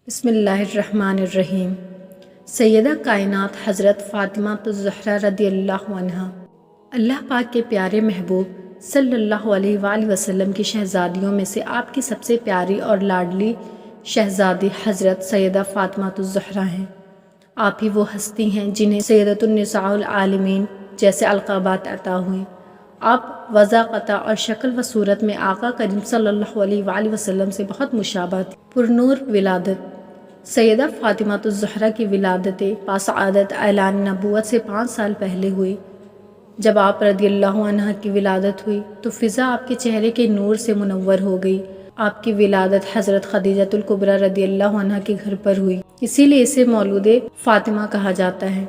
بسم اللہ الرحمن الرحیم۔ سیدہ کائنات حضرت فاطمہ الزہرا رضی اللہ عنہا اللہ پاک کے پیارے محبوب صلی اللہ علیہ وآلہ وسلم کی شہزادیوں میں سے آپ کی سب سے پیاری اور لاڈلی شہزادی حضرت سیدہ فاطمہ الزہرا ہیں۔ آپ ہی وہ ہستی ہیں جنہیں سیدۃ النساء العالمین جیسے القابات عطا ہوئیں۔ آپ وضاقتہ اور شکل و صورت میں آقا کریم صلی اللہ علیہ وآلہ وسلم سے بہت مشابہ تھی۔ پرنور ولادت سیدہ فاطمہ الزہرا کی ولادت باسعادت اعلان نبوت سے 5 سال پہلے ہوئی۔ جب آپ رضی اللہ عنہ کی ولادت ہوئی تو فضا آپ کے چہرے کے نور سے منور ہو گئی۔ آپ کی ولادت حضرت خدیجہ الکبریٰ رضی اللہ عنہ کے گھر پر ہوئی، اسی لیے اسے مولود فاطمہ کہا جاتا ہے۔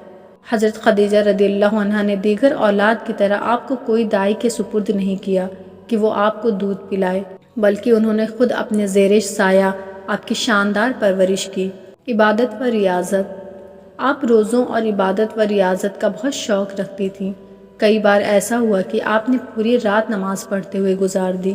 حضرت خدیجہ رضی اللہ عنہ نے دیگر اولاد کی طرح آپ کو کوئی دائی کے سپرد نہیں کیا کہ وہ آپ کو دودھ پلائے، بلکہ انہوں نے خود اپنے زیر سایہ آپ کی شاندار پرورش کی۔ عبادت و ریاضت آپ روزوں اور عبادت و ریاضت کا بہت شوق رکھتی تھیں۔ کئی بار ایسا ہوا کہ آپ نے پوری رات نماز پڑھتے ہوئے گزار دی۔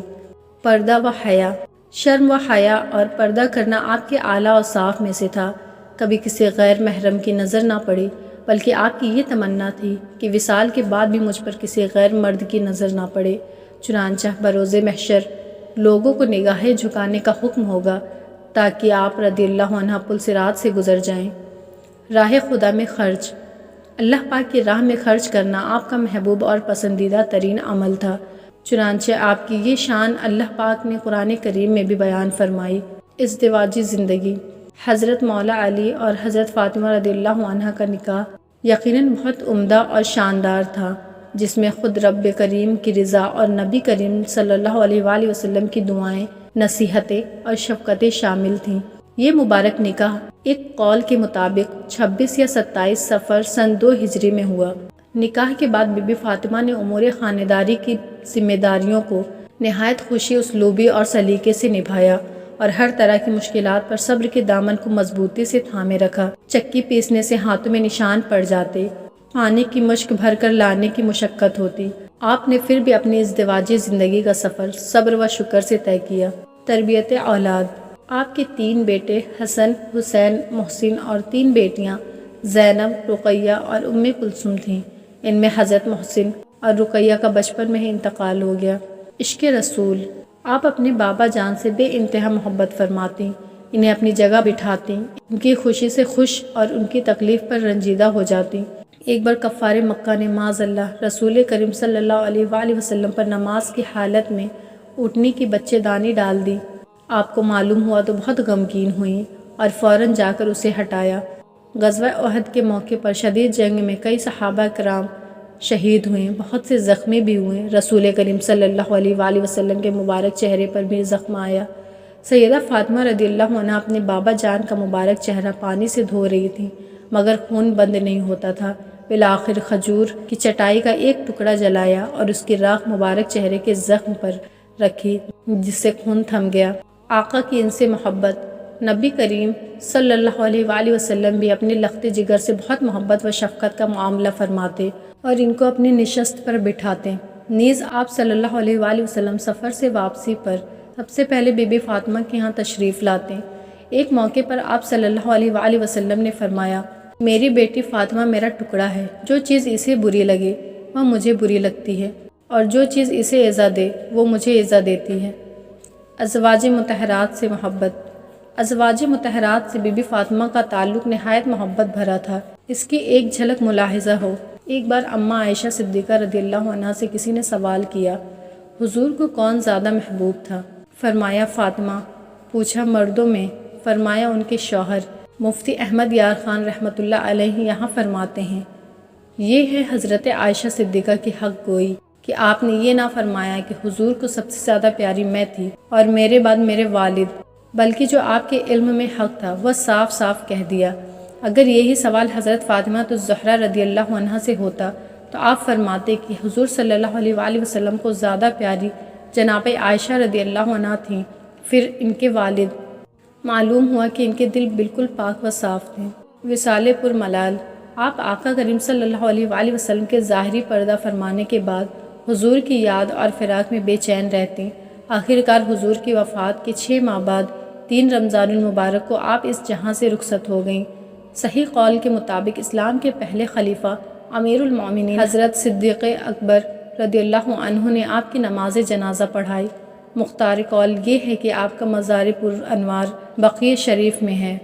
پردہ و حیا شرم و حیا اور پردہ کرنا آپ کے اعلیٰ اوصاف میں سے تھا۔ کبھی کسی غیر محرم کی نظر نہ پڑی، بلکہ آپ کی یہ تمنا تھی کہ وصال کے بعد بھی مجھ پر کسی غیر مرد کی نظر نہ پڑے۔ چنانچہ بروز محشر لوگوں کو نگاہیں جھکانے کا حکم ہوگا تاکہ آپ رضی اللہ عنہ پل صراط سے گزر جائیں۔ راہ خدا میں خرچ اللہ پاک کی راہ میں خرچ کرنا آپ کا محبوب اور پسندیدہ ترین عمل تھا۔ چنانچہ آپ کی یہ شان اللہ پاک نے قرآن کریم میں بھی بیان فرمائی۔ ازدواجی زندگی حضرت مولا علی اور حضرت فاطمہ رضی اللہ عنہ کا نکاح یقیناً بہت عمدہ اور شاندار تھا، جس میں خود رب کریم کی رضا اور نبی کریم صلی اللہ علیہ وآلہ وسلم کی دعائیں، نصیحتیں اور شفقتیں شامل تھیں۔ یہ مبارک نکاح ایک قول کے مطابق 26 یا 27 صفر سن 2 ہجری میں ہوا۔ نکاح کے بعد بی بی فاطمہ نے امور خانداری کی ذمہ داریوں کو نہایت خوشی اسلوبی اور سلیقے سے نبھایا اور ہر طرح کی مشکلات پر صبر کے دامن کو مضبوطی سے تھامے رکھا۔ چکی پیسنے سے ہاتھوں میں نشان پڑ جاتے، پانی کی مشک بھر کر لانے کی مشقت ہوتی، آپ نے پھر بھی اپنی ازدواجی زندگی کا سفر صبر و شکر سے طے کیا۔ تربیت اولاد آپ کے 3 بیٹے حسن، حسین، محسن اور 3 بیٹیاں زینب، رقیہ اور کلثوم تھیں۔ ان میں حضرت محسن اور رقیہ کا بچپن میں ہی انتقال ہو گیا۔ عشق رسول آپ اپنے بابا جان سے بے انتہا محبت فرماتی، انہیں اپنی جگہ بٹھاتی، ان کی خوشی سے خوش اور ان کی تکلیف پر رنجیدہ ہو جاتی۔ ایک بار کفار مکہ نے معاذ اللہ رسول کریم صلی اللہ علیہ وآلہ وسلم پر نماز کی حالت میں اونٹنی کی بچے دانی ڈال دی۔ آپ کو معلوم ہوا تو بہت غمگین ہوئیں اور فوراً جا کر اسے ہٹایا۔ غزوہ احد کے موقع پر شدید جنگ میں کئی صحابہ کرام شہید ہوئے، بہت سے زخمی بھی ہوئے۔ رسول کریم صلی اللہ علیہ وآلہ وسلم کے مبارک چہرے پر بھی زخم آیا۔ سیدہ فاطمہ رضی اللہ عنہ اپنے بابا جان کا مبارک چہرہ پانی سے دھو رہی تھی، مگر خون بند نہیں ہوتا تھا۔ بالآخر کھجور کی چٹائی کا ایک ٹکڑا جلایا اور اس کی راکھ مبارک چہرے کے زخم پر رکھی، جس سے خون تھم گیا۔ آقا کی ان سے محبت نبی کریم صلی اللہ علیہ وآلہ وسلم بھی اپنے لخت جگر سے بہت محبت و شفقت کا معاملہ فرماتے اور ان کو اپنی نشست پر بٹھاتے۔ نیز آپ صلی اللہ علیہ وآلہ وسلم سفر سے واپسی پر سب سے پہلے بی بی فاطمہ کے ہاں تشریف لاتے۔ ایک موقع پر آپ صلی اللہ علیہ وآلہ وسلم نے فرمایا، میری بیٹی فاطمہ میرا ٹکڑا ہے، جو چیز اسے بری لگے وہ مجھے بری لگتی ہے، اور جو چیز اسے ایذا دے وہ مجھے ایذا دیتی ہے۔ ازواج مطہرات سے محبت ازواج مطہرات سے بی بی فاطمہ کا تعلق نہایت محبت بھرا تھا۔ اس کی ایک جھلک ملاحظہ ہو۔ ایک بار اماں عائشہ صدیقہ رضی اللہ عنہا سے کسی نے سوال کیا، حضور کو کون زیادہ محبوب تھا؟ فرمایا فاطمہ۔ پوچھا مردوں میں؟ فرمایا ان کے شوہر۔ مفتی احمد یار خان رحمۃ اللہ علیہ یہاں فرماتے ہیں، یہ ہے حضرت عائشہ صدیقہ کی حق گوئی کہ آپ نے یہ نہ فرمایا کہ حضور کو سب سے زیادہ پیاری میں تھی اور میرے بعد میرے والد، بلکہ جو آپ کے علم میں حق تھا وہ صاف صاف کہہ دیا۔ اگر یہی سوال حضرت فاطمہ الزہرا رضی اللہ عنہا سے ہوتا تو آپ فرماتے کہ حضور صلی اللہ علیہ وآلہ وسلم کو زیادہ پیاری جناب عائشہ رضی اللہ عنہا تھیں، پھر ان کے والد۔ معلوم ہوا کہ ان کے دل بالکل پاک و صاف تھے۔ وصال پر ملال آپ آقا کریم صلی اللہ علیہ وآلہ وسلم کے ظاہری پردہ فرمانے کے بعد حضور کی یاد اور فراق میں بے چین رہتی۔ آخر کار حضور کی وفات کے 6 ماہ بعد 3 رمضان المبارک کو آپ اس جہاں سے رخصت ہو گئیں۔ صحیح قول کے مطابق اسلام کے پہلے خلیفہ امیر المومنین حضرت صدیق اکبر رضی اللہ عنہ نے آپ کی نماز جنازہ پڑھائی۔ مختار قول یہ ہے کہ آپ کا مزار پر انوار بقیع شریف میں ہے۔